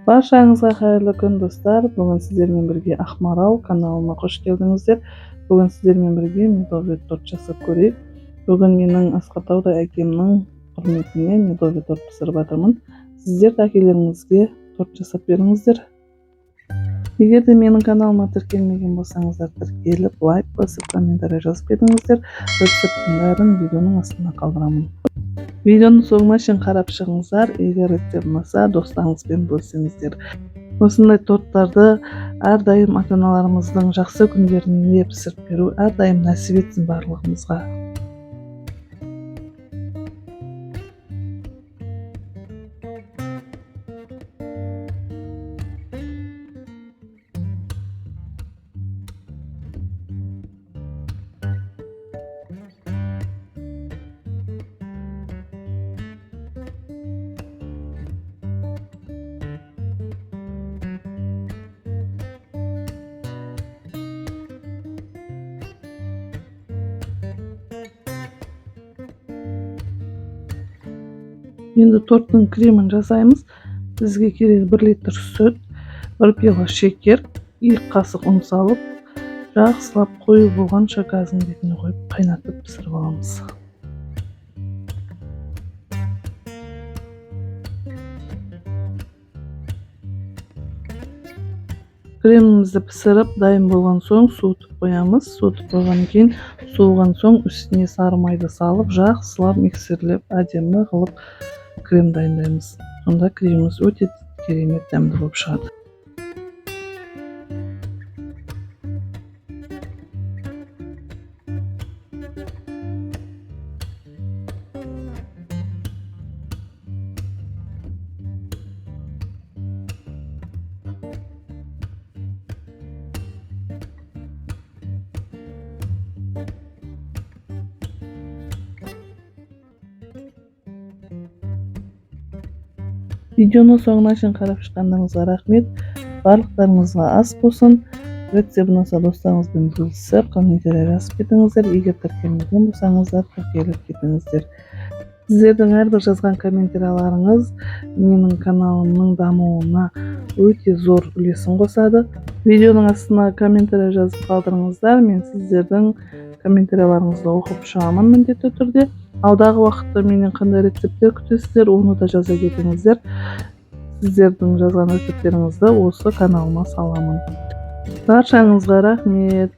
Баршаңызға қайырлы күн достар. Бүгін сіздермен бірге Ақмарал каналына қош келдіңіздер. Бүгін сіздермен бірге медовый торт жасап көрейік. Бүгін менің Асқатаудай әкемнің құрметіне медовый торт пісіріп жатырмын. Сіздер де әкелеріңізге торт жасап беріңіздер. Егер де менің каналыма тіркелмеген болсаңыздар, тіркеліп, лайк басып, комментарий жазып кетіңіздер. Рецептің бәрін видеоның астына қалдырамын. Видеоның соңына шейін қарап шығыңыздар. Егер рецепт ұнаса, достарыңызбен бөлісіңіздер. Осындай торттарды әрдайым ата-аналарымыздың жақсы күндерінде пісіріп беру әрдайым нәсіп етсін барлығымызға. Енді торттың кремін жасаймыз. Бізге керек 1 литр сүт, 1 пиала шекер, 2 қасық ұн салып, жақсылап қою болғанша газдың бетіне қойып қайнатып пісіріп аламыз. Кремімізді пісіріп дайын болған соң суытып қоямыз. Суытып қойғаннан кейін суыған соң үстіне сары майды салып, жақсылап миксерлеп, әдемі қылып крем дайындаймыз. Сонда креміміз өте керемет дәмді болып шығады. Видеоны соңына шейін қарап шыққандарыңызға рахмет. Барлықтарыңызға ас болсын. Рецепт ұнаса достарыңызбен бөлісіп, комментарий жазып кетіңіздер. Егер тіркелмеген болсаңыздар, тіркеліп кетіңіздер. Сіздердің әрбір жазған комментарийларыңыз менің каналымның дамуына өте зор үлесін қосады. Видеоның астына комментарий жазып қалдырыңыздар. Мен сіздердің комментарийларыңызды оқып шығамын міндетті түрде. Алдағы уақытта менен қандай рецепттер күтесіздер, оны да жаза кетіңіздер. Сіздердің жазған рецептеріңізді осы каналыма саламын. Баршаңызға рахмет.